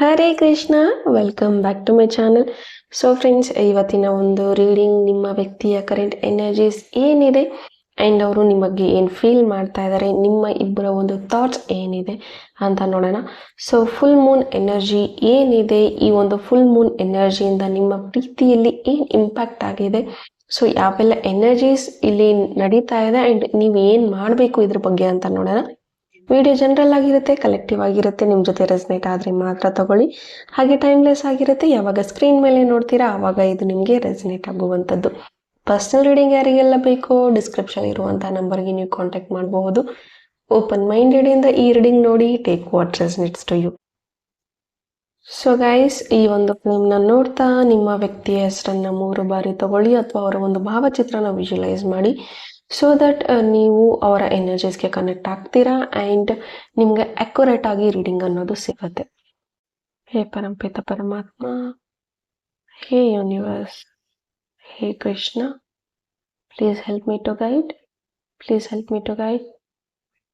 Hare Krishna, welcome back to my channel. So friends, ಇವತ್ತಿನ ಒಂದು reading ನಿಮ್ಮ ವ್ಯಕ್ತಿಯ ಕರೆಂಟ್ ಎನರ್ಜೀಸ್ ಏನಿದೆ ಆ್ಯಂಡ್ ಅವರು ನಿಮಗೆ ಏನು ಫೀಲ್ ಮಾಡ್ತಾ ಇದ್ದಾರೆ, ನಿಮ್ಮ ಇಬ್ಬರ ಒಂದು ಥಾಟ್ಸ್ ಏನಿದೆ ಅಂತ ನೋಡೋಣ. ಸೊ ಫುಲ್ ಮೂನ್ ಎನರ್ಜಿ ಏನಿದೆ, ಈ ಒಂದು ಫುಲ್ ಮೂನ್ ಎನರ್ಜಿಯಿಂದ ನಿಮ್ಮ ಪ್ರೀತಿಯಲ್ಲಿ ಏನು ಇಂಪ್ಯಾಕ್ಟ್ ಆಗಿದೆ, ಸೊ ಯಾವೆಲ್ಲ ಎನರ್ಜೀಸ್ ಇಲ್ಲಿ ನಡೀತಾ ಇದೆ ಆ್ಯಂಡ್ ನೀವು ಏನು ಮಾಡಬೇಕು ಇದ್ರ ಬಗ್ಗೆ ಅಂತ ನೋಡೋಣ. ವಿಡಿಯೋ ಜನರಲ್ ಆಗಿರುತ್ತೆ, ಕಲೆಕ್ಟಿವ್ ಆಗಿರುತ್ತೆ, ನಿಮ್ಮ ಜೊತೆ ರೆಸನೇಟ್ ಆದರೆ ಮಾತ್ರ ತಗೊಳ್ಳಿ. ಹಾಗೆ ಟೈಮ್ಲೆಸ್ ಆಗಿರುತ್ತೆ, ಯಾವಾಗ ಸ್ಕ್ರೀನ್ ಮೇಲೆ ನೋಡ್ತೀರಾ ಆವಾಗ ಇದು ನಿಮಗೆ ರೆಸನೇಟ್ ಆಗುವಂಥದ್ದು. ಪರ್ಸನಲ್ ರೀಡಿಂಗ್ ಯಾರಿಗೆಲ್ಲ ಬೇಕೋ ಡಿಸ್ಕ್ರಿಪ್ಷನ್ ಇರುವಂಥ ನಂಬರ್ಗೆ ನೀವು ಕಾಂಟ್ಯಾಕ್ಟ್ ಮಾಡಬಹುದು. ಓಪನ್ ಮೈಂಡೆಡಿಂದ ಈ ರೀಡಿಂಗ್ ನೋಡಿ, take what resonates to you. So guys, ಈ ಒಂದು ಫಿಲ್ಮ್ನ ನೋಡ್ತಾ ನಿಮ್ಮ ವ್ಯಕ್ತಿಯ ಹೆಸರನ್ನು 3 ಬಾರಿ ತಗೊಳ್ಳಿ ಅಥವಾ ಅವರ ಒಂದು ಭಾವಚಿತ್ರನ ವಿಜುವಲೈಸ್ ಮಾಡಿ. ಸೊ ದಟ್ ನೀವು ಅವರ ಎನರ್ಜೀಸ್ಗೆ ಕನೆಕ್ಟ್ ಆಗ್ತೀರಾ ಆ್ಯಂಡ್ ನಿಮಗೆ ಅಕ್ಯುರೇಟ್ ಆಗಿ ರೀಡಿಂಗ್ ಅನ್ನೋದು ಸಿಗುತ್ತೆ. ಹೇ ಪರಂಪಿತ ಪರಮಾತ್ಮ, ಹೇ ಯೂನಿವರ್ಸ್, ಹೇ Krishna, please help me to guide, please help me to guide,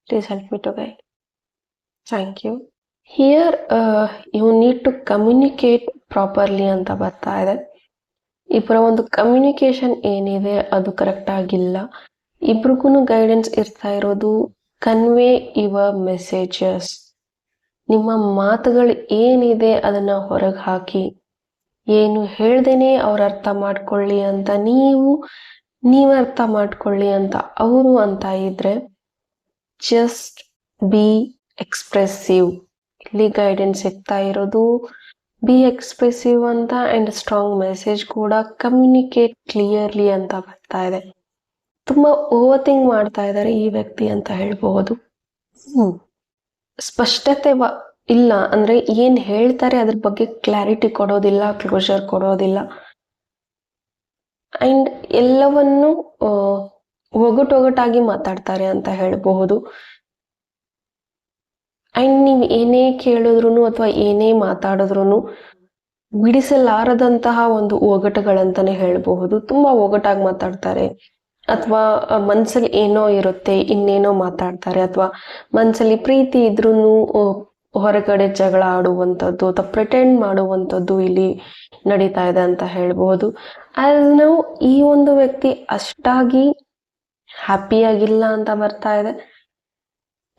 please help me to guide. Thank you. Here you need to communicate properly ಅಂತ ಬರ್ತಾ ಇದೆ. ಇಬ್ಬರ ಒಂದು ಕಮ್ಯುನಿಕೇಶನ್ ಏನಿದೆ ಅದು ಕರೆಕ್ಟ್ ಆಗಿಲ್ಲ. ಇಬ್ರಿಗೂ ಗೈಡೆನ್ಸ್ ಇರ್ತಾ ಇರೋದು ಕನ್ವೆ ಯುವರ್ ಮೆಸೇಜಸ್. ನಿಮ್ಮ ಮಾತುಗಳು ಏನಿದೆ ಅದನ್ನ ಹೊರಗೆ ಹಾಕಿ, ಏನು ಹೇಳ್ದೇನೆ ಅವ್ರ ಅರ್ಥ ಮಾಡ್ಕೊಳ್ಳಿ ಅಂತ ನೀವು ಅರ್ಥ ಮಾಡ್ಕೊಳ್ಳಿ ಅಂತ ಅವರು ಅಂತ ಇದ್ರೆ ಜಸ್ಟ್ ಬಿ ಎಕ್ಸ್ಪ್ರೆಸಿವ್. ಇಲ್ಲಿ ಗೈಡೆನ್ಸ್ ಸಿಗ್ತಾ ಇರೋದು ಬಿ ಎಕ್ಸ್ಪ್ರೆಸಿವ್ ಅಂತ ಆ್ಯಂಡ್ ಸ್ಟ್ರಾಂಗ್ ಮೆಸೇಜ್ ಕೂಡ ಕಮ್ಯುನಿಕೇಟ್ ಕ್ಲಿಯರ್ಲಿ ಅಂತ ಬರ್ತಾ ಇದೆ. ತುಂಬಾ ಓವರ್ ಥಿಂಕ್ ಮಾಡ್ತಾ ಇದ್ದಾರೆ ಈ ವ್ಯಕ್ತಿ ಅಂತ ಹೇಳ್ಬಹುದು. ಸ್ಪಷ್ಟತೆ ಇಲ್ಲ, ಅಂದ್ರೆ ಏನ್ ಹೇಳ್ತಾರೆ ಅದ್ರ ಬಗ್ಗೆ ಕ್ಲಾರಿಟಿ ಕೊಡೋದಿಲ್ಲ, ಕ್ಲೋಜರ್ ಕೊಡೋದಿಲ್ಲ ಅಂಡ್ ಎಲ್ಲವನ್ನು ಒಗಟೊಗಟಾಗಿ ಮಾತಾಡ್ತಾರೆ ಅಂತ ಹೇಳ್ಬಹುದು. ಅಂಡ್ ನೀವು ಏನೇ ಕೇಳಿದ್ರು ಅಥವಾ ಏನೇ ಮಾತಾಡಿದ್ರು ಬಿಡಿಸಲಾರದಂತಹ ಒಂದು ಒಗಟುಗಳಂತಾನೆ ಹೇಳ್ಬಹುದು. ತುಂಬಾ ಒಗಟಾಗಿ ಮಾತಾಡ್ತಾರೆ, ಅಥವಾ ಮನ್ಸಲ್ಲಿ ಏನೋ ಇರುತ್ತೆ ಇನ್ನೇನೋ ಮಾತಾಡ್ತಾರೆ, ಅಥವಾ ಮನ್ಸಲ್ಲಿ ಪ್ರೀತಿ ಇದ್ರೂ ಹೊರಗಡೆ ಜಗಳ ಆಡುವಂಥದ್ದು ಅಥವಾ ಪ್ರಿಟೆಂಡ್ ಮಾಡುವಂಥದ್ದು ಇಲ್ಲಿ ನಡೀತಾ ಇದೆ ಅಂತ ಹೇಳ್ಬಹುದು. ಆಸ್ ನಾವು ಈ ಒಂದು ವ್ಯಕ್ತಿ ಅಷ್ಟಾಗಿ ಹ್ಯಾಪಿಯಾಗಿಲ್ಲ ಅಂತ ಬರ್ತಾ ಇದೆ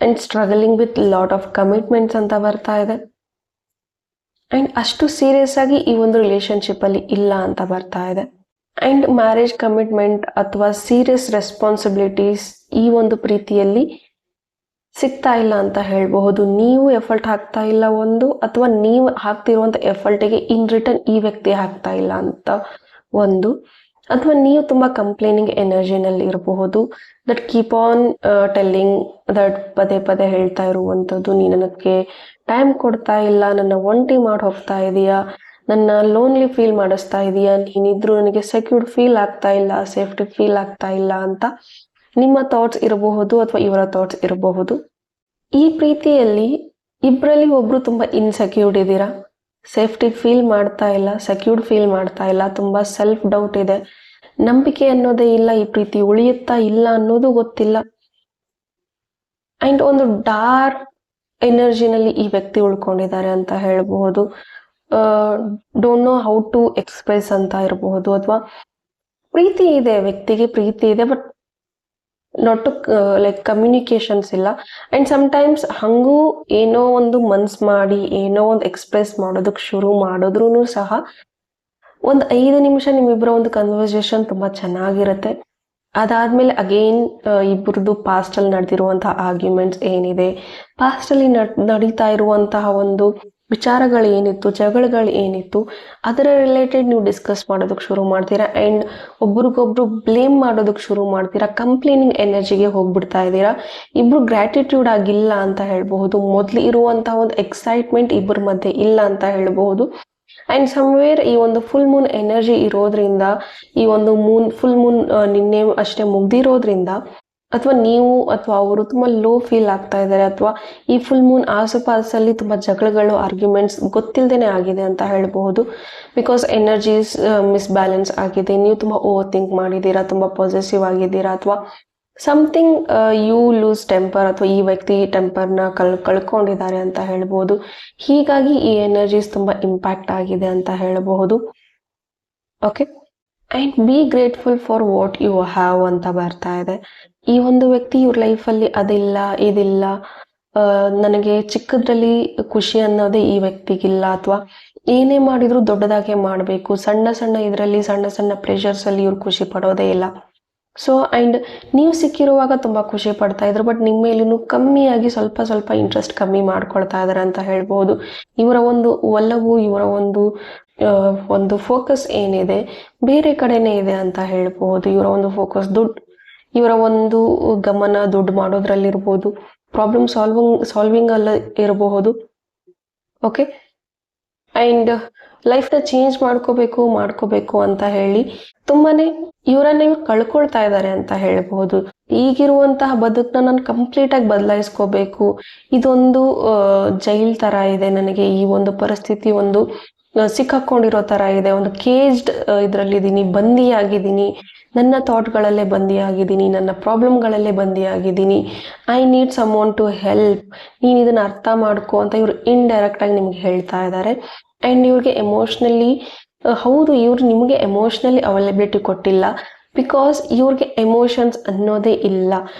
and struggling with lot of commitments ಅಂತ ಬರ್ತಾ ಇದೆ ಅಂಡ್ ಅಷ್ಟು ಸೀರಿಯಸ್ ಆಗಿ ಈ ಒಂದು ರಿಲೇಶನ್ಶಿಪ್ ಅಲ್ಲಿ ಇಲ್ಲ ಅಂತ ಬರ್ತಾ ಇದೆ. ಅಂಡ್ ಮ್ಯಾರೇಜ್ ಕಮಿಟ್ಮೆಂಟ್ ಅಥವಾ ಸೀರಿಯಸ್ ರೆಸ್ಪಾನ್ಸಿಬಿಲಿಟೀಸ್ ಈ ಒಂದು ಪ್ರೀತಿಯಲ್ಲಿ ಸಿಗ್ತಾ ಇಲ್ಲ ಅಂತ ಹೇಳ್ಬಹುದು. ನೀವು ಎಫರ್ಟ್ ಹಾಕ್ತಾ ಇಲ್ಲ ಒಂದು, ಅಥವಾ ನೀವು ಹಾಕ್ತಿರುವಂತ ಎಫರ್ಟ್ಗೆ ಇನ್ ರಿಟರ್ನ್ ಈ ವ್ಯಕ್ತಿ ಹಾಕ್ತಾ ಇಲ್ಲ ಅಂತ ಒಂದು, ಅಥವಾ ನೀವು ತುಂಬಾ ಕಂಪ್ಲೇನಿಂಗ್ ಎನರ್ಜಿನಲ್ಲಿ ಇರಬಹುದು. That keep on telling that ಪದೇ ಪದೇ ಹೇಳ್ತಾ ಇರುವಂಥದ್ದು, ನೀ ನನಗೆ ಟೈಮ್ ಕೊಡ್ತಾ ಇಲ್ಲ, ನನ್ನ ಒಂಟಿ ಮಾಡಿ ಹೋಗ್ತಾ ಇದೀಯಾ, ನನ್ನ ಲೋನ್ಲಿ ಫೀಲ್ ಮಾಡಿಸ್ತಾ ಇದೀಯಾ, ನೀನಿದ್ರು ನನಗೆ ಸೆಕ್ಯೂರ್ಡ್ ಫೀಲ್ ಆಗ್ತಾ ಇಲ್ಲ, ಸೇಫ್ಟಿ ಫೀಲ್ ಆಗ್ತಾ ಇಲ್ಲ ಅಂತ ನಿಮ್ಮ ಥಾಟ್ಸ್ ಇರಬಹುದು ಅಥವಾ ಇವರ ಥಾಟ್ಸ್ ಇರಬಹುದು. ಈ ಪ್ರೀತಿಯಲ್ಲಿ ಇಬ್ಬರಲ್ಲಿ ಒಬ್ರು ತುಂಬಾ ಇನ್ಸೆಕ್ಯೂರ್ಡ್ ಇದ್ದೀರಾ, ಸೇಫ್ಟಿ ಫೀಲ್ ಮಾಡ್ತಾ ಇಲ್ಲ, ಸೆಕ್ಯೂರ್ಡ್ ಫೀಲ್ ಮಾಡ್ತಾ ಇಲ್ಲ, ತುಂಬಾ ಸೆಲ್ಫ್ ಡೌಟ್ ಇದೆ, ನಂಬಿಕೆ ಅನ್ನೋದೇ ಇಲ್ಲ, ಈ ಪ್ರೀತಿ ಉಳಿಯುತ್ತಾ ಇಲ್ಲ ಅನ್ನೋದು ಗೊತ್ತಿಲ್ಲ ಅಂಡ್ ಒಂದು ಡಾರ್ಕ್ ಎನರ್ಜಿನಲ್ಲಿ ಈ ವ್ಯಕ್ತಿ ಉಳ್ಕೊಂಡಿದ್ದಾರೆ ಅಂತ ಹೇಳ್ಬಹುದು. Don't know how to express ಅಂತ ಇರಬಹುದು, ಅಥವಾ ಪ್ರೀತಿ ಇದೆ, ವ್ಯಕ್ತಿಗೆ ಪ್ರೀತಿ ಇದೆ, but not to like communications ಇಲ್ಲ. ಅಂಡ್ ಸಮ್ಟೈಮ್ಸ್ ಹಂಗೂ ಏನೋ ಒಂದು ಮನ್ಸ್ ಮಾಡಿ ಏನೋ ಒಂದು ಎಕ್ಸ್ಪ್ರೆಸ್ ಮಾಡೋದಕ್ಕೆ ಶುರು ಮಾಡಿದ್ರು ಸಹ ಒಂದು 5 ನಿಮಿಷ ನಿಮ್ಮಿಬ್ಬರ ಒಂದು ಕನ್ವರ್ಸೇಷನ್ ತುಂಬಾ ಚೆನ್ನಾಗಿರುತ್ತೆ. ಅದಾದ್ಮೇಲೆ ಅಗೇನ್ ಇಬ್ಬರದು ಪಾಸ್ಟ್ ಅಲ್ಲಿ ನಡೆದಿರುವಂತಹ ಆರ್ಗ್ಯುಮೆಂಟ್ಸ್ ಏನಿದೆ, ಪಾಸ್ಟ್ ಅಲ್ಲಿ ನಡೀತಾ ಇರುವಂತಹ ಒಂದು ವಿಚಾರಗಳು ಏನಿತ್ತು, ಜಗಳಗಳು ಏನಿತ್ತು, ಅದರ ರಿಲೇಟೆಡ್ ನೀವು ಡಿಸ್ಕಸ್ ಮಾಡೋದಕ್ಕೆ ಶುರು ಮಾಡ್ತೀರಾ ಅಂಡ್ ಒಬ್ರಿಗೊಬ್ರು ಬ್ಲೇಮ್ ಮಾಡೋದಕ್ಕೆ ಶುರು ಮಾಡ್ತೀರಾ, ಕಂಪ್ಲೇನಿಂಗ್ ಎನರ್ಜಿಗೆ ಹೋಗ್ಬಿಡ್ತಾ ಇದ್ದೀರಾ. ಇಬ್ರು ಗ್ರಾಟಿಟ್ಯೂಡ್ ಆಗಿಲ್ಲ ಅಂತ ಹೇಳ್ಬಹುದು. ಮೊದ್ಲು ಇರುವಂತಹ ಒಂದು ಎಕ್ಸೈಟ್ಮೆಂಟ್ ಇಬ್ಬರ ಮಧ್ಯೆ ಇಲ್ಲ ಅಂತ ಹೇಳ್ಬಹುದು. ಅಂಡ್ ಸಮ್ವೇರ್ ಈ ಒಂದು ಫುಲ್ ಮೂನ್ ಎನರ್ಜಿ ಇರೋದ್ರಿಂದ, ಈ ಒಂದು ಫುಲ್ ಮೂನ್ ನಿನ್ನೆ ಅಷ್ಟೇ ಮುಗ್ದಿರೋದ್ರಿಂದ, ಅಥವಾ ನೀವು ಅಥವಾ ಅವರು ತುಂಬಾ ಲೋ ಫೀಲ್ ಆಗ್ತಾ ಇದ್ದಾರೆ, ಅಥವಾ ಈ ಫುಲ್ ಮೂನ್ ಆಸುಪಾಸಲ್ಲಿ ತುಂಬಾ ಜಗಳಗಳು ಆರ್ಗ್ಯುಮೆಂಟ್ಸ್ ಗೊತ್ತಿಲ್ಲದೇನೆ ಆಗಿದೆ ಅಂತ ಹೇಳ್ಬಹುದು. ಬಿಕಾಸ್ ಎನರ್ಜೀಸ್ ಮಿಸ್ಬ್ಯಾಲೆನ್ಸ್ ಆಗಿದೆ, ನೀವು ತುಂಬಾ ಓವರ್ ಥಿಂಕ್ ಮಾಡಿದ್ದೀರಾ, ತುಂಬಾ ಪಾಸಿಟಿವ್ ಆಗಿದ್ದೀರಾ, ಅಥವಾ ಸಮಥಿಂಗ್ ಯು ಲೂಸ್ ಟೆಂಪರ್, ಅಥವಾ ಈ ವ್ಯಕ್ತಿ ಟೆಂಪರ್ನ ಕಳ್ಕೊಂಡಿದ್ದಾರೆ ಅಂತ ಹೇಳ್ಬೋದು. ಹೀಗಾಗಿ ಈ ಎನರ್ಜೀಸ್ ತುಂಬಾ ಇಂಪ್ಯಾಕ್ಟ್ ಆಗಿದೆ ಅಂತ ಹೇಳಬಹುದು. Okay, and be grateful for what you have ಅಂತ ಬರ್ತಾ ಇದೆ. ಈ ಒಂದು ವ್ಯಕ್ತಿ ಇವ್ರ ಲೈಫಲ್ಲಿ ಅದಿಲ್ಲ ಇದಿಲ್ಲ, ನನಗೆ ಚಿಕ್ಕದ್ರಲ್ಲಿ ಖುಷಿ ಅನ್ನೋದೇ ಈ ವ್ಯಕ್ತಿಗಿಲ್ಲ, ಅಥವಾ ಏನೇ ಮಾಡಿದ್ರು ದೊಡ್ಡದಾಗೆ ಮಾಡಬೇಕು, ಸಣ್ಣ ಸಣ್ಣ ಇದರಲ್ಲಿ ಸಣ್ಣ ಸಣ್ಣ ಪ್ಲೆಷರ್ಸ್ ಅಲ್ಲಿ ಇವ್ರು ಖುಷಿ ಪಡೋದೇ ಇಲ್ಲ. ಸೊ ಅಂಡ್ ನೀವು ಸಿಕ್ಕಿರುವಾಗ ತುಂಬಾ ಖುಷಿ ಪಡ್ತಾ ಇದ್ರು, ಬಟ್ ನಿಮ್ಮ ಮೇಲೂ ಕಮ್ಮಿಯಾಗಿ ಸ್ವಲ್ಪ ಸ್ವಲ್ಪ ಇಂಟ್ರೆಸ್ಟ್ ಕಮ್ಮಿ ಮಾಡ್ಕೊಳ್ತಾ ಇದಾರೆ ಅಂತ ಹೇಳ್ಬೋದು. ಇವರ ಒಂದು ಒಲವು, ಇವರ ಒಂದು ಫೋಕಸ್ ಏನಿದೆ ಬೇರೆ ಕಡೆನೇ ಇದೆ ಅಂತ ಹೇಳ್ಬಹುದು. ಇವರ ಒಂದು ಫೋಕಸ್ ಇವರ ಒಂದು ಗಮನ ದುಡ್ಡು ಮಾಡೋದ್ರಲ್ಲಿರ್ಬೋದು, ಪ್ರಾಬ್ಲಮ್ ಸಾಲ್ವಿಂಗ್ ಅಲ್ಲ ಇರಬಹುದು. ಓಕೆ, ಅಂಡ್ ಲೈಫ್ನ ಚೇಂಜ್ ಮಾಡ್ಕೋಬೇಕು ಅಂತ ಹೇಳಿ ತುಂಬಾನೇ ಇವ್ರು ಕಳ್ಕೊಳ್ತಾ ಇದ್ದಾರೆ ಅಂತ ಹೇಳ್ಬಹುದು. ಈಗಿರುವಂತಹ ಬದುಕನ್ನ ನಾನು ಕಂಪ್ಲೀಟ್ ಆಗಿ ಬದಲಾಯಿಸ್ಕೋಬೇಕು, ಇದೊಂದು ಜೈಲ್ ತರ ಇದೆ ನನಗೆ, ಈ ಒಂದು ಪರಿಸ್ಥಿತಿ ಒಂದು ಸಿಕ್ಕಾಕೊಂಡಿರೋ ತರ ಇದೆ, ಒಂದು ಕೇಜ್ಡ್ ಇದ್ರಲ್ಲಿದ್ದೀನಿ, ಬಂದಿಯಾಗಿದ್ದೀನಿ, ನನ್ನ ಥಾಟ್ಗಳಲ್ಲೇ ಬಂದಿಯಾಗಿದ್ದೀನಿ, ನನ್ನ ಪ್ರಾಬ್ಲಮ್ಗಳಲ್ಲೇ ಬಂದಿಯಾಗಿದ್ದೀನಿ, ಐ ನೀಡ್ ಸಮ್ಒನ್ ಟು ಹೆಲ್ಪ್, ನೀನು ಇದನ್ನ ಅರ್ಥ ಮಾಡ್ಕೋ ಅಂತ ಇವ್ರು ಇಂಡೈರೆಕ್ಟ್ ಆಗಿ ನಿಮ್ಗೆ ಹೇಳ್ತಾ ಇದ್ದಾರೆ. ಅಂಡ್ ಇವ್ರಿಗೆ ಎಮೋಷ್ನಲಿ, ಹೌದು ಇವ್ರು ನಿಮಗೆ ಎಮೋಷ್ನಲಿ ಅವೈಲಬಿಲಿಟಿ ಕೊಟ್ಟಿಲ್ಲ, ಬಿಕಾಸ್ ಇವ್ರಿಗೆ ಎಮೋಷನ್ಸ್ ಅನ್ನೋದೇ ಇಲ್ಲ.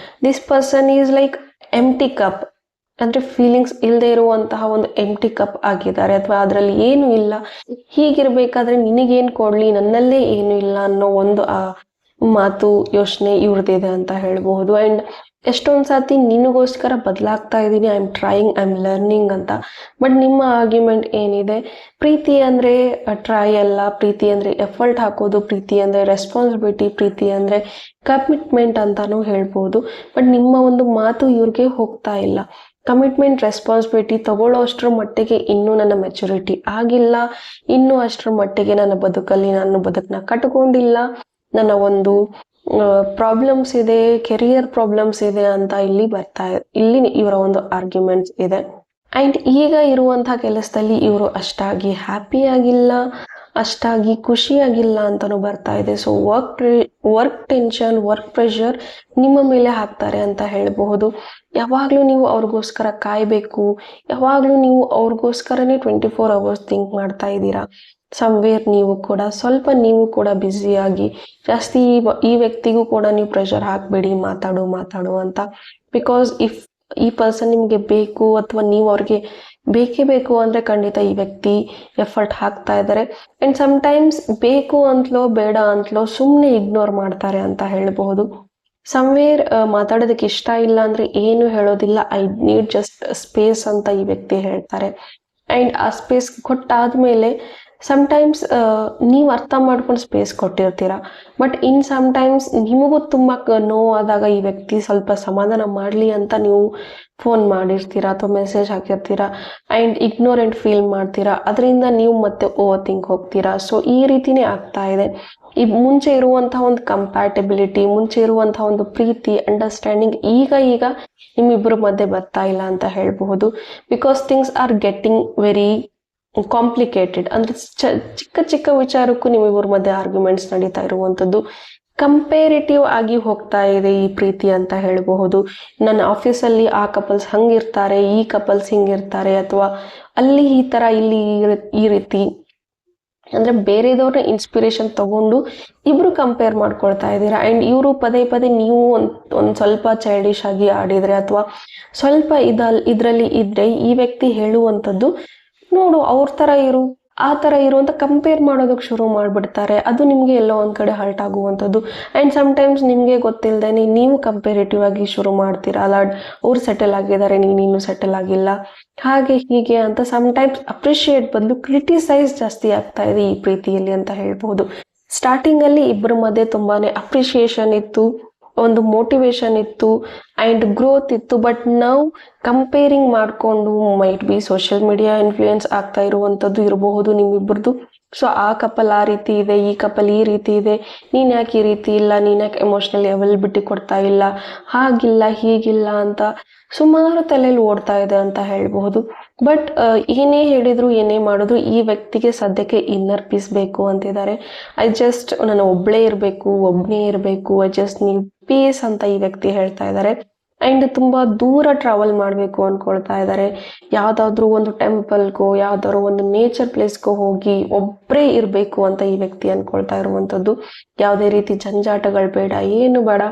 This person is like empty cup, ಅಂದ್ರೆ ಫೀಲಿಂಗ್ಸ್ ಇಲ್ಲದೆ ಇರುವಂತಹ ಒಂದು ಎಂಟಿ ಕಪ್ ಆಗಿದ್ದಾರೆ, ಅಥವಾ ಅದರಲ್ಲಿ ಏನು ಇಲ್ಲ. ಹೀಗಿರ್ಬೇಕಾದ್ರೆ ನಿನಗೇನು ಕೊಡ್ಲಿ, ನನ್ನಲ್ಲೇ ಏನು ಇಲ್ಲ ಅನ್ನೋ ಒಂದು ಮಾತು ಯೋಚನೆ ಇವ್ರದಿದೆ ಅಂತ ಹೇಳ್ಬಹುದು. ಅಂಡ್ ಎಷ್ಟೊಂದು ಸಾತಿ ನಿನಗೋಸ್ಕರ ಬದಲಾಗ್ತಾ ಇದ್ದೀನಿ, I am trying, I am learning ಅಂತ. ಬಟ್ ನಿಮ್ಮ ಆರ್ಗ್ಯುಮೆಂಟ್ ಏನಿದೆ, ಪ್ರೀತಿ ಅಂದ್ರೆ ಟ್ರೈ ಅಲ್ಲ, ಪ್ರೀತಿ ಅಂದ್ರೆ ಎಫರ್ಟ್ ಹಾಕೋದು, ಪ್ರೀತಿ ಅಂದ್ರೆ ರೆಸ್ಪಾನ್ಸಿಬಿಲಿಟಿ, ಪ್ರೀತಿ ಅಂದ್ರೆ ಕಮಿಟ್ಮೆಂಟ್ ಅಂತಾನು ಹೇಳ್ಬೋದು. ಬಟ್ ನಿಮ್ಮ ಒಂದು ಮಾತು ಇವ್ರಿಗೆ ಹೋಗ್ತಾ ಇಲ್ಲ. ಕಮಿಟ್ಮೆಂಟ್, ರೆಸ್ಪಾನ್ಸಿಬಿಲಿಟಿ ತಗೊಳ್ಳೋ ಅಷ್ಟರ ಮಟ್ಟಿಗೆ ಇನ್ನೂ ನನ್ನ ಮೆಚುರಿಟಿ ಆಗಿಲ್ಲ, ಇನ್ನೂ ಅಷ್ಟರ ಮಟ್ಟಿಗೆ ನನ್ನ ಬದುಕನ್ನ ಕಟ್ಕೊಂಡಿಲ್ಲ, ನನ್ನ ಒಂದು ಪ್ರಾಬ್ಲಮ್ಸ್ ಇದೆ, ಕೆರಿಯರ್ ಪ್ರಾಬ್ಲಮ್ಸ್ ಇದೆ ಅಂತ ಇಲ್ಲಿ ಇವರ ಒಂದು ಆರ್ಗ್ಯುಮೆಂಟ್ಸ್ ಇದೆ. ಅಂಡ್ ಈಗ ಇರುವಂತಹ ಕೆಲಸದಲ್ಲಿ ಇವರು ಅಷ್ಟಾಗಿ ಹ್ಯಾಪಿ ಆಗಿಲ್ಲ, ಅಷ್ಟಾಗಿ ಖುಷಿಯಾಗಿಲ್ಲ ಅಂತಾನು ಬರ್ತಾ ಇದೆ. So work tension, work pressure ನಿಮ್ಮ ಮೇಲೆ ಹಾಕ್ತಾರೆ ಅಂತ ಹೇಳಬಹುದು. ಯಾವಾಗ್ಲೂ ನೀವು ಅವ್ರಿಗೋಸ್ಕರ ಕಾಯ್ಬೇಕು, ಯಾವಾಗ್ಲೂ ನೀವು ಅವ್ರಿಗೋಸ್ಕರನೇ 24 hours ಥಿಂಕ್ ಮಾಡ್ತಾ ಇದ್ದೀರಾ. ಸಮ್ವೇರ್ ನೀವು ಕೂಡ ಬ್ಯುಸಿಯಾಗಿ, ಜಾಸ್ತಿ ಈ ವ್ಯಕ್ತಿಗೂ ಕೂಡ ನೀವು ಪ್ರೆಷರ್ ಹಾಕ್ಬೇಡಿ, ಮಾತಾಡು ಅಂತ. ಬಿಕಾಸ್ ಇಫ್ ಈ ಪರ್ಸನ್ ನಿಮ್ಗೆ ಬೇಕು, ಅಥವಾ ನೀವು ಅವ್ರಿಗೆ ಬೇಕೇ ಬೇಕು ಅಂದ್ರೆ ಖಂಡಿತ ಈ ವ್ಯಕ್ತಿ ಎಫರ್ಟ್ ಹಾಕ್ತಾ ಇದ್ದಾರೆ. ಅಂಡ್ ಸಮ್ಟೈಮ್ಸ್ ಬೇಕು ಅಂತಲೋ ಬೇಡ ಅಂತಲೋ ಸುಮ್ಮನೆ ಇಗ್ನೋರ್ ಮಾಡ್ತಾರೆ ಅಂತ ಹೇಳಬಹುದು. ಸಮ್ವೇರ್ ಮಾತಾಡೋದಕ್ಕೆ ಇಷ್ಟ ಇಲ್ಲ ಅಂದ್ರೆ ಏನು ಹೇಳೋದಿಲ್ಲ, ಐ ನೀಡ್ ಜಸ್ಟ್ ಸ್ಪೇಸ್ ಅಂತ ಈ ವ್ಯಕ್ತಿ ಹೇಳ್ತಾರೆ. ಅಂಡ್ ಆ ಸ್ಪೇಸ್ ಕೊಟ್ಟಾದ್ಮೇಲೆ ಸಮ್ಟೈಮ್ಸ್ ನೀವು ಅರ್ಥ ಮಾಡ್ಕೊಂಡು ಸ್ಪೇಸ್ ಕೊಟ್ಟಿರ್ತೀರ, ಬಟ್ ಸಮ್ಟೈಮ್ಸ್ ನಿಮಗೂ ತುಂಬ ನೋವಾದಾಗ ಈ ವ್ಯಕ್ತಿ ಸ್ವಲ್ಪ ಸಮಾಧಾನ ಮಾಡಲಿ ಅಂತ ನೀವು ಫೋನ್ ಮಾಡಿರ್ತೀರಾ ಅಥವಾ ಮೆಸೇಜ್ ಹಾಕಿರ್ತೀರಾ, ಆ್ಯಂಡ್ ಇಗ್ನೋರೆಂಟ್ ಫೀಲ್ ಮಾಡ್ತೀರಾ, ಅದರಿಂದ ನೀವು ಮತ್ತೆ ಓವರ್ ಥಿಂಕ್ ಹೋಗ್ತೀರಾ. ಸೊ ಈ ರೀತಿನೇ ಆಗ್ತಾ ಇದೆ. ಈ ಮುಂಚೆ ಇರುವಂತಹ ಒಂದು ಕಂಪ್ಯಾಟಬಿಲಿಟಿ, ಮುಂಚೆ ಇರುವಂತಹ ಒಂದು ಪ್ರೀತಿ, ಅಂಡರ್ಸ್ಟ್ಯಾಂಡಿಂಗ್ ಈಗ ನಿಮ್ಮಿಬ್ಬರ ಮಧ್ಯೆ ಬರ್ತಾ ಇಲ್ಲ ಅಂತ ಹೇಳಬಹುದು. Because things are getting very complicated. ಅಂದ್ರೆ ಚಿಕ್ಕ ವಿಚಾರಕ್ಕೂ ನಿಮ್ಮಿಬ್ಬರ ಮಧ್ಯೆ ಆರ್ಗ್ಯುಮೆಂಟ್ಸ್ ನಡೀತಾ ಇರುವಂಥದ್ದು ಕಂಪೇರಿಟಿವ್ ಆಗಿ ಹೋಗ್ತಾ ಇದೆ ಈ ಪ್ರೀತಿ ಅಂತ ಹೇಳಬಹುದು. ನನ್ನ ಆಫೀಸಲ್ಲಿ ಆ ಕಪಲ್ಸ್ ಹಂಗಿರ್ತಾರೆ, ಈ ಕಪಲ್ಸ್ ಹಿಂಗಿರ್ತಾರೆ, ಅಥವಾ ಅಲ್ಲಿ ಈ ತರ, ಇಲ್ಲಿ ಈ ರೀತಿ, ಅಂದ್ರೆ ಬೇರೆದವ್ರನ್ನ ಇನ್ಸ್ಪಿರೇಷನ್ ತಗೊಂಡು ಇಬ್ರು ಕಂಪೇರ್ ಮಾಡ್ಕೊಳ್ತಾ ಇದ್ದೀರಾ. ಅಂಡ್ ಇವರು ಪದೇ ನೀವು ಒಂದ್ ಸ್ವಲ್ಪ ಚೈಲ್ಡಿಶ್ ಆಗಿ ಆಡಿದ್ರೆ, ಅಥವಾ ಸ್ವಲ್ಪ ಇದ್ರಲ್ಲಿ ಇದ್ರೆ ಈ ವ್ಯಕ್ತಿ ಹೇಳುವಂಥದ್ದು, ನೋಡು ಅವ್ರ ತರ ಇರು, ಆ ತರ ಇರು ಅಂತ ಕಂಪೇರ್ ಮಾಡೋದಕ್ಕೆ ಶುರು ಮಾಡ್ಬಿಡ್ತಾರೆ. ಅದು ನಿಮ್ಗೆ ಎಲ್ಲೋ ಒಂದ್ ಕಡೆ ಹರ್ಟ್ ಆಗುವಂಥದ್ದು. ಅಂಡ್ ಸಮ್ಟೈಮ್ಸ್ ನಿಮ್ಗೆ ಗೊತ್ತಿಲ್ಲದೇನೆ ನೀವು ಕಂಪೇರೇಟಿವ್ ಆಗಿ ಶುರು ಮಾಡ್ತೀರಾ, ಅಲ್ಲ ಅವ್ರು ಸೆಟಲ್ ಆಗಿದ್ದಾರೆ, ನೀನು ಸೆಟಲ್ ಆಗಿಲ್ಲ, ಹಾಗೆ ಹೀಗೆ ಅಂತ. ಸಮ್ಟೈಮ್ಸ್ ಅಪ್ರಿಶಿಯೇಟ್ ಬದಲು ಕ್ರಿಟಿಸೈಸ್ ಜಾಸ್ತಿ ಆಗ್ತಾ ಇದೆ ಈ ಪ್ರೀತಿಯಲ್ಲಿ ಅಂತ ಹೇಳ್ಬಹುದು. ಸ್ಟಾರ್ಟಿಂಗ್ ಅಲ್ಲಿ ಇಬ್ಬರ ಮಧ್ಯೆ ತುಂಬಾನೇ ಅಪ್ರಿಶಿಯೇಷನ್ ಇತ್ತು, ಒಂದು ಮೋಟಿವೇಶನ್ ಇತ್ತು, ಅಂಡ್ ಗ್ರೋತ್ ಇತ್ತು. ಬಟ್ ನಾವು ಕಂಪೇರಿಂಗ್ ಮಾಡಿಕೊಂಡು, might be social media influence ಆಗ್ತಾ ಇರುವಂಥದ್ದು ಇರಬಹುದು ನಿಮ್ಮಿಬ್ಬರದು. ಸೊ ಆ ಕಪಲ್ ಆ ರೀತಿ ಇದೆ, ಈ ಕಪಲ್ ಈ ರೀತಿ ಇದೆ, ನೀನ್ ಯಾಕೆ ಈ ರೀತಿ ಇಲ್ಲ, ನೀನ್ ಯಾಕೆ ಎಮೋಷನಲಿ ಅವೈಲಬಿಲಿಟಿ ಕೊಡ್ತಾ ಇಲ್ಲ, ಹಾಗಿಲ್ಲ ಹೀಗಿಲ್ಲ ಅಂತ ಸುಮಾರು ತಲೆಯಲ್ಲಿ ಓಡ್ತಾ ಇದೆ ಅಂತ ಹೇಳ್ಬಹುದು. ಬಟ್ ಏನೇ ಹೇಳಿದ್ರು ಏನೇ ಮಾಡಿದ್ರು ಈ ವ್ಯಕ್ತಿಗೆ ಸದ್ಯಕ್ಕೆ ಇನ್ನರ್ ಪೀಸ್ ಬೇಕು ಅಂತಿದ್ದಾರೆ. ನಾನು ಒಬ್ಳೇ ಇರಬೇಕು, ಒಬ್ನೇ ಇರಬೇಕು, ಐ ಜಸ್ಟ್ ನೀಡ್ ಪೀಸ್ ಅಂತ ಈ ವ್ಯಕ್ತಿ ಹೇಳ್ತಾ ಇದ್ದಾರೆ. ಅಂಡ್ ತುಂಬಾ ದೂರ ಟ್ರಾವೆಲ್ ಮಾಡಬೇಕು ಅನ್ಕೊಳ್ತಾ ಇದ್ದಾರೆ. ಯಾವ್ದಾದ್ರು ಒಂದು ಟೆಂಪಲ್ಗೋ ಯಾವ್ದಾದ್ರು ಒಂದು ನೇಚರ್ ಪ್ಲೇಸ್ಗೋ ಹೋಗಿ ಒಬ್ಬರೇ ಇರಬೇಕು ಅಂತ ಈ ವ್ಯಕ್ತಿ ಅನ್ಕೊಳ್ತಾ ಇರುವಂತದ್ದು. ಯಾವುದೇ ರೀತಿ ಜಂಜಾಟಗಳು ಬೇಡ, ಏನು ಬೇಡ,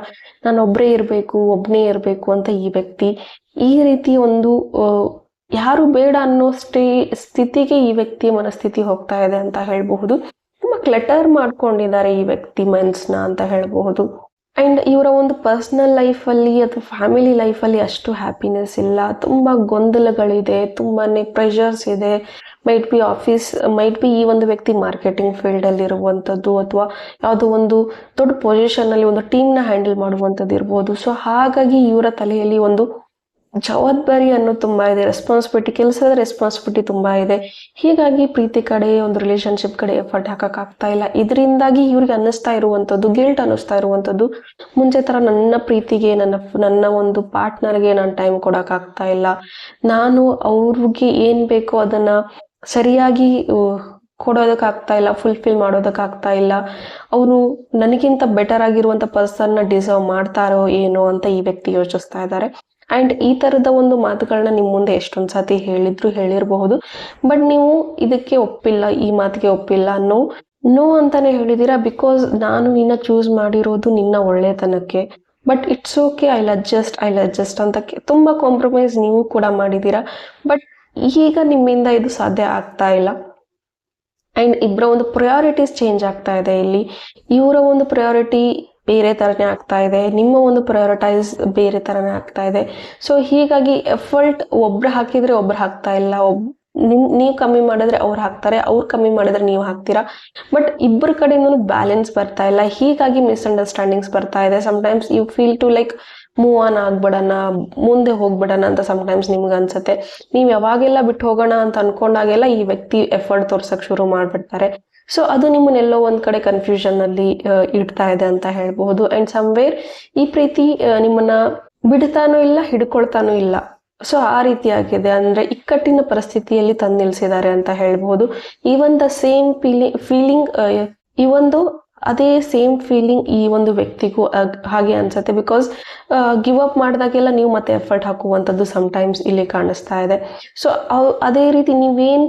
ನಾನು ಒಬ್ಬರೇ ಇರಬೇಕು, ಒಬ್ನೇ ಇರಬೇಕು ಅಂತ ಈ ವ್ಯಕ್ತಿ ಈ ರೀತಿ ಒಂದು ಯಾರು ಬೇಡ ಅನ್ನೋ ಸ್ಥಿತಿಗೆ ಈ ವ್ಯಕ್ತಿಯ ಮನಸ್ಥಿತಿ ಹೋಗ್ತಾ ಇದೆ ಅಂತ ಹೇಳ್ಬಹುದು. ತುಂಬಾ ಕ್ಲಟರ್ ಮಾಡ್ಕೊಂಡಿದ್ದಾರೆ ಈ ವ್ಯಕ್ತಿ ಮನ್ಸ್ನ ಅಂತ ಹೇಳ್ಬಹುದು. ಅಂಡ್ ಇವರ ಒಂದು ಪರ್ಸನಲ್ ಲೈಫಲ್ಲಿ ಅಥವಾ ಫ್ಯಾಮಿಲಿ ಲೈಫಲ್ಲಿ ಅಷ್ಟು ಹ್ಯಾಪಿನೆಸ್ ಇಲ್ಲ, ತುಂಬಾ ಗೊಂದಲಗಳಿದೆ, ತುಂಬಾನೇ ಪ್ರೆಷರ್ಸ್ ಇದೆ. ಮೈಟ್ ಬಿ ಈ ಒಂದು ವ್ಯಕ್ತಿ ಮಾರ್ಕೆಟಿಂಗ್ ಫೀಲ್ಡ್ ಅಲ್ಲಿ ಇರುವಂತದ್ದು ಅಥವಾ ಯಾವುದೋ ಒಂದು ದೊಡ್ಡ ಪೊಸಿಷನ್ ಅಲ್ಲಿ ಒಂದು ಟೀಮ್ ನ ಹ್ಯಾಂಡಲ್ ಮಾಡುವಂತದ್ದು ಇರ್ಬೋದು. ಸೊ ಹಾಗಾಗಿ ಇವರ ತಲೆಯಲ್ಲಿ ಒಂದು ಜವಾಬ್ದಾರಿ ಅನ್ನೋದು ತುಂಬಾ ಇದೆ, ಕೆಲಸದ ರೆಸ್ಪಾನ್ಸಿಬಿಲಿಟಿ ತುಂಬಾ ಇದೆ. ಹೀಗಾಗಿ ಪ್ರೀತಿ ಕಡೆ ಒಂದು ರಿಲೇಶನ್ಶಿಪ್ ಕಡೆ ಎಫರ್ಟ್ ಹಾಕಕ್ ಆಗ್ತಾ ಇಲ್ಲ. ಇದರಿಂದಾಗಿ ಇವ್ರಿಗೆ ಅನ್ನಿಸ್ತಾ ಇರುವಂತದ್ದು, ಗಿಲ್ಟ್ ಅನ್ನಿಸ್ತಾ ಇರುವಂತದ್ದು, ಮುಂಚೆ ತರ ನನ್ನ ಪ್ರೀತಿಗೆ ನನ್ನ ಒಂದು ಪಾರ್ಟ್ನರ್ಗೆ ನಾನು ಟೈಮ್ ಕೊಡಕ್ ಆಗ್ತಾ ಇಲ್ಲ, ನಾನು ಅವ್ರಿಗೆ ಏನ್ ಬೇಕೋ ಅದನ್ನ ಸರಿಯಾಗಿ ಕೊಡೋದಕ್ಕಾಗ್ತಾ ಇಲ್ಲ, ಫುಲ್ಫಿಲ್ ಮಾಡೋದಕ್ಕಾಗ್ತಾ ಇಲ್ಲ, ಅವರು ನನಗಿಂತ ಬೆಟರ್ ಆಗಿರುವಂತ ಪರ್ಸನ್ ನ ಡಿಸರ್ವ್ ಮಾಡ್ತಾರೋ ಏನೋ ಅಂತ ಈ ವ್ಯಕ್ತಿ ಯೋಚಿಸ್ತಾ ಇದ್ದಾರೆ. ಅಂಡ್ ಈ ತರದ ಒಂದು ಮಾತುಗಳನ್ನ ನಿಮ್ ಮುಂದೆ ಎಷ್ಟೊಂದ್ ಸತಿ ಹೇಳಿರಬಹುದು. ಬಟ್ ನೀವು ಇದಕ್ಕೆ ಒಪ್ಪಿಲ್ಲ, ಈ ಮಾತಿಗೆ ಒಪ್ಪಿಲ್ಲ, ನೋ ಅಂತಾನೆ ಹೇಳಿದೀರಾ. ಬಿಕಾಸ್ ನಾನು ನಿನ್ನ ಚೂಸ್ ಮಾಡಿರೋದು ನಿನ್ನ ಒಳ್ಳೆತನಕ್ಕೆ. But it's okay, I adjust ಅಂತ ತುಂಬಾ ಕಾಂಪ್ರಮೈಸ್ ನೀವು ಕೂಡ ಮಾಡಿದೀರಾ. ಬಟ್ ಈಗ ನಿಮ್ಮಿಂದ ಇದು ಸಾಧ್ಯ ಆಗ್ತಾ ಇಲ್ಲ. ಅಂಡ್ ಇಬ್ಬರ ಒಂದು ಪ್ರಯಾರಿಟೀಸ್ ಚೇಂಜ್ ಆಗ್ತಾ ಇದೆ. ಇಲ್ಲಿ ಇವರ ಒಂದು ಪ್ರಯಾರಿಟಿ ಬೇರೆ ತರನೇ ಆಗ್ತಾ ಇದೆ, ನಿಮ್ಮ ಒಂದು ಪ್ರಯಾರಿಟೈಸ್ ಬೇರೆ ತರನೇ ಆಗ್ತಾ ಇದೆ. ಸೊ ಹೀಗಾಗಿ ಎಫರ್ಟ್ ಒಬ್ರು ಹಾಕಿದ್ರೆ ಒಬ್ರು ಹಾಕ್ತಾ ಇಲ್ಲ, ನೀವು ಕಮ್ಮಿ ಮಾಡಿದ್ರೆ ಅವ್ರು ಹಾಕ್ತಾರೆ, ಅವ್ರು ಕಮ್ಮಿ ಮಾಡಿದ್ರೆ ನೀವು ಹಾಕ್ತೀರಾ. ಬಟ್ ಇಬ್ಬರ ಕಡೆಯಿಂದನೂ ಬ್ಯಾಲೆನ್ಸ್ ಬರ್ತಾ ಇಲ್ಲ. ಹೀಗಾಗಿ ಮಿಸ್ಅಂಡರ್ಸ್ಟ್ಯಾಂಡಿಂಗ್ಸ್ ಬರ್ತಾ ಇದೆ. Sometimes you feel to like move on ಆಗ್ಬಿಡೋಣ, ಮುಂದೆ ಹೋಗ್ಬಿಡೋಣ ಅಂತ ಸಮ್ಟೈಮ್ಸ್ ನಿಮ್ಗೆ ಅನ್ಸುತ್ತೆ. ನೀವು ಯಾವಾಗೆಲ್ಲ ಬಿಟ್ಟು ಹೋಗೋಣ ಅಂತ ಅನ್ಕೊಂಡಾಗೆಲ್ಲ ಈ ವ್ಯಕ್ತಿ ಎಫರ್ಟ್ ತೋರ್ಸಕ್ ಶುರು ಮಾಡ್ಬಿಡ್ತಾರೆ. ಸೊ ಅದು ನಿಮ್ಮನ್ನೆಲ್ಲೋ ಒಂದ್ ಕಡೆ ಕನ್ಫ್ಯೂಷನ್ ಅಲ್ಲಿ ಇಡ್ತಾ ಇದೆ ಅಂತ ಹೇಳ್ಬಹುದು. ಅಂಡ್ ಸಮ್ವೇರ್ ಈ ಪ್ರೀತಿ ನಿಮ್ಮನ್ನ ಬಿಡ್ತಾನೂ ಇಲ್ಲ, ಹಿಡ್ಕೊಳ್ತಾನೂ ಇಲ್ಲ. ಸೊ ಆ ರೀತಿ ಆಗಿದೆ, ಅಂದ್ರೆ ಇಕ್ಕಟ್ಟಿನ ಪರಿಸ್ಥಿತಿಯಲ್ಲಿ ತಂದು ನಿಲ್ಸಿದ್ದಾರೆ ಅಂತ ಹೇಳ್ಬಹುದು. ಈವನ್ ದ ಸೇಮ್ ಫೀಲಿಂಗ್ ಅದೇ ಸೇಮ್ ಫೀಲಿಂಗ್ ಈ ಒಂದು ವ್ಯಕ್ತಿಗೂ ಹಾಗೆ ಅನ್ಸುತ್ತೆ. ಬಿಕಾಸ್ ಗಿವ್ ಅಪ್ ಮಾಡಿದಾಗೆಲ್ಲ ನೀವು ಮತ್ತೆ ಎಫರ್ಟ್ ಹಾಕುವಂಥದ್ದು ಸಮ್ಟೈಮ್ಸ್ ಇಲ್ಲಿ ಕಾಣಿಸ್ತಾ ಇದೆ. ಸೊ ಅದೇ ರೀತಿ ನೀವೇನ್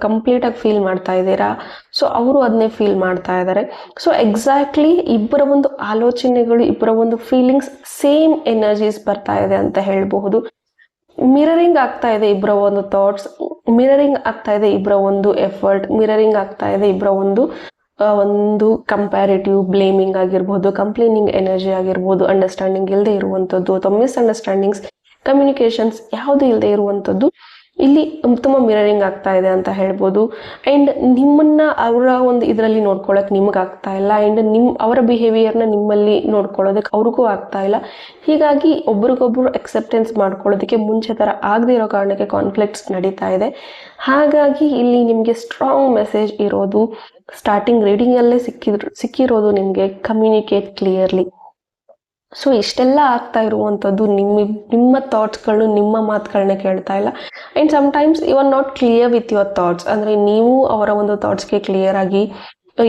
ಕಂಪ್ಲೀಟ್ ಆಗಿ ಫೀಲ್ ಮಾಡ್ತಾ ಇದ್ದೀರಾ, ಸೊ ಅವರು ಅದನ್ನೇ ಫೀಲ್ ಮಾಡ್ತಾ ಇದ್ದಾರೆ. ಸೊ ಎಕ್ಸಾಕ್ಟ್ಲಿ ಇಬ್ಬರ ಒಂದು ಆಲೋಚನೆಗಳು, ಇಬ್ಬರ ಒಂದು ಫೀಲಿಂಗ್ಸ್, ಸೇಮ್ ಎನರ್ಜೀಸ್ ಬರ್ತಾ ಇದೆ ಅಂತ ಹೇಳ್ಬಹುದು. ಮಿರರಿಂಗ್ ಆಗ್ತಾ ಇದೆ ಇಬ್ಬರ ಒಂದು ಥಾಟ್ಸ್, ಮಿರರಿಂಗ್ ಆಗ್ತಾ ಇದೆ ಇಬ್ಬರ ಒಂದು ಎಫರ್ಟ್, ಮಿರರಿಂಗ್ ಆಗ್ತಾ ಇದೆ ಇಬ್ಬರ ಒಂದು ಕಂಪ್ಯಾರಿಟಿವ್ ಬ್ಲೇಮಿಂಗ್ ಆಗಿರ್ಬೋದು, ಕಂಪ್ಲೇನಿಂಗ್ ಎನರ್ಜಿ ಆಗಿರ್ಬೋದು, ಅಂಡರ್ಸ್ಟ್ಯಾಂಡಿಂಗ್ ಇಲ್ಲದೆ ಇರುವಂಥದ್ದು ಅಥವಾ ಮಿಸ್ಅಂಡರ್ಸ್ಟ್ಯಾಂಡಿಂಗ್ಸ್, ಕಮ್ಯುನಿಕೇಶನ್ಸ್ ಯಾವುದು ಇಲ್ಲದೆ ಇರುವಂಥದ್ದು ಇಲ್ಲಿ ತುಂಬಾ ಮಿರರಿಂಗ್ ಆಗ್ತಾ ಇದೆ ಅಂತ ಹೇಳ್ಬೋದು. ಅಂಡ್ ನಿಮ್ಮನ್ನ ಅವರ ಒಂದು ಇದರಲ್ಲಿ ನೋಡ್ಕೊಳಕ್ ನಿಮ್ಗೆ ಆಗ್ತಾ ಇಲ್ಲ. ಅಂಡ್ ಅವರ ಬಿಹೇವಿಯರ್ನ ನಿಮ್ಮಲ್ಲಿ ನೋಡ್ಕೊಳ್ಳೋದಕ್ಕೆ ಅವ್ರಿಗೂ ಆಗ್ತಾ ಇಲ್ಲ. ಹೀಗಾಗಿ ಒಬ್ರಿಗೊಬ್ರು ಅಕ್ಸೆಪ್ಟೆನ್ಸ್ ಮಾಡ್ಕೊಳ್ಳೋದಕ್ಕೆ ಮುಂಚೆ ತರ ಆಗದೆ ಇರೋ ಕಾರಣಕ್ಕೆ ಕಾನ್ಫ್ಲಿಕ್ಟ್ಸ್ ನಡೀತಾ ಇದೆ. ಹಾಗಾಗಿ ಇಲ್ಲಿ ನಿಮ್ಗೆ ಸ್ಟ್ರಾಂಗ್ ಮೆಸೇಜ್ ಇರೋದು, ಸ್ಟಾರ್ಟಿಂಗ್ ರೀಡಿಂಗ್ ಅಲ್ಲೇ ಸಿಕ್ಕಿರೋದು ನಿಮ್ಗೆ, ಕಮ್ಯುನಿಕೇಟ್ ಕ್ಲಿಯರ್ಲಿ. ಸೊ ಇಷ್ಟೆಲ್ಲ ಆಗ್ತಾ ಇರುವಂಥದ್ದು ನಿಮ್ಮ ಥಾಟ್ಸ್ಗಳು, ನಿಮ್ಮ ಮಾತುಗಳನ್ನ ಕೇಳ್ತಾ ಇಲ್ಲ. And sometimes you are not clear with your thoughts. ಅಂದ್ರೆ ನೀವು ಅವರ ಒಂದು ಥಾಟ್ಸ್ಗೆ ಕ್ಲಿಯರ್ ಆಗಿ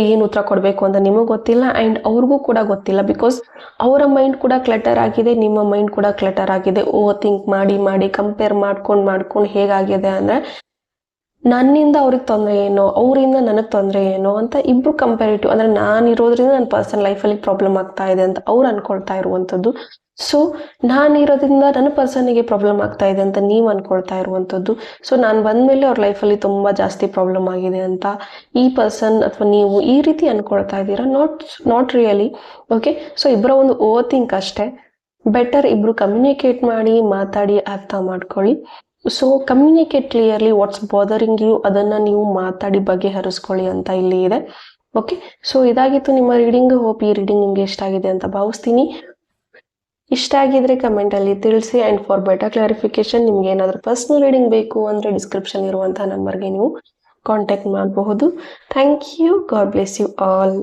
ಏನು ಉತ್ತರ ಕೊಡಬೇಕು ಅಂತ ನಿಮಗೆ ಗೊತ್ತಿಲ್ಲ, ಅಂಡ್ ಅವ್ರಿಗೂ ಕೂಡ ಗೊತ್ತಿಲ್ಲ. ಬಿಕಾಸ್ ಅವರ ಮೈಂಡ್ ಕೂಡ ಕ್ಲಟರ್ ಆಗಿದೆ, ನಿಮ್ಮ ಮೈಂಡ್ ಕೂಡ ಕ್ಲಟರ್ ಆಗಿದೆ. ಓವರ್ ಥಿಂಕ್ ಮಾಡಿ ಕಂಪೇರ್ ಮಾಡ್ಕೊಂಡು ಹೇಗಾಗಿದೆ ಅಂದ್ರೆ, ನನ್ನಿಂದ ಅವ್ರಿಗೆ ತೊಂದರೆ ಏನೋ, ಅವರಿಂದ ನನಗೆ ತೊಂದರೆ ಏನೋ ಅಂತ ಇಬ್ರು ಕಂಪ್ಯಾರಿಟಿವ್, ಅಂದ್ರೆ ನಾನಿರೋದ್ರಿಂದ ನನ್ನ ಪರ್ಸನಲ್ ಲೈಫಲ್ಲಿ ಪ್ರಾಬ್ಲಮ್ ಆಗ್ತಾ ಇದೆ ಅಂತ ಅವ್ರು ಅನ್ಕೊಳ್ತಾ ಇರುವಂಥದ್ದು. ಸೊ ನಾನಿರೋದ್ರಿಂದ ನನ್ನ ಪರ್ಸನ್ಗೆ ಪ್ರಾಬ್ಲಮ್ ಆಗ್ತಾ ಇದೆ ಅಂತ ನೀವು ಅನ್ಕೊಳ್ತಾ ಇರುವಂಥದ್ದು. ಸೊ ನಾನು ಬಂದ್ಮೇಲೆ ಅವ್ರ ಲೈಫಲ್ಲಿ ತುಂಬಾ ಜಾಸ್ತಿ ಪ್ರಾಬ್ಲಮ್ ಆಗಿದೆ ಅಂತ ಈ ಪರ್ಸನ್ ಅಥವಾ ನೀವು ಈ ರೀತಿ ಅನ್ಕೊಳ್ತಾ ಇದ್ದೀರಾ. Not really. ಓಕೆ, ಸೊ ಇಬ್ಬರ ಒಂದು ಓವರ್ ಥಿಂಕ್ ಅಷ್ಟೇ. ಬೆಟರ್ ಇಬ್ರು ಕಮ್ಯುನಿಕೇಟ್ ಮಾಡಿ, ಮಾತಾಡಿ, ಅರ್ಥ ಮಾಡ್ಕೊಳ್ಳಿ. So communicate clearly what's bothering you, ಅದನ್ನ ನೀವು ಮಾತಾಡಿ ಬಗೆಹರಿಸ್ಕೊಳ್ಳಿ ಅಂತ ಇಲ್ಲಿ ಇದೆ. ಓಕೆ, ಸೊ ಇದಾಗಿತ್ತು ನಿಮ್ಮ ರೀಡಿಂಗ್. ಹೋಪ್ ಈ ರೀಡಿಂಗ್ ನಿಮ್ಗೆ ಇಷ್ಟ ಆಗಿದೆ ಅಂತ ಭಾವಿಸ್ತೀನಿ. ಇಷ್ಟ ಆಗಿದ್ರೆ ಕಮೆಂಟ್ ಅಲ್ಲಿ ತಿಳಿಸಿ. ಅಂಡ್ ಫಾರ್ ಬೆಟರ್ ಕ್ಲಾರಿಫಿಕೇಶನ್, ನಿಮ್ಗೆ ಏನಾದರೂ ಪರ್ಸನಲ್ ರೀಡಿಂಗ್ ಬೇಕು ಅಂದ್ರೆ ಡಿಸ್ಕ್ರಿಪ್ಷನ್ ಇರುವಂತಹ ನಂಬರ್ಗೆ ನೀವು ಕಾಂಟ್ಯಾಕ್ಟ್ ಮಾಡಬಹುದು. Thank you. God bless you all.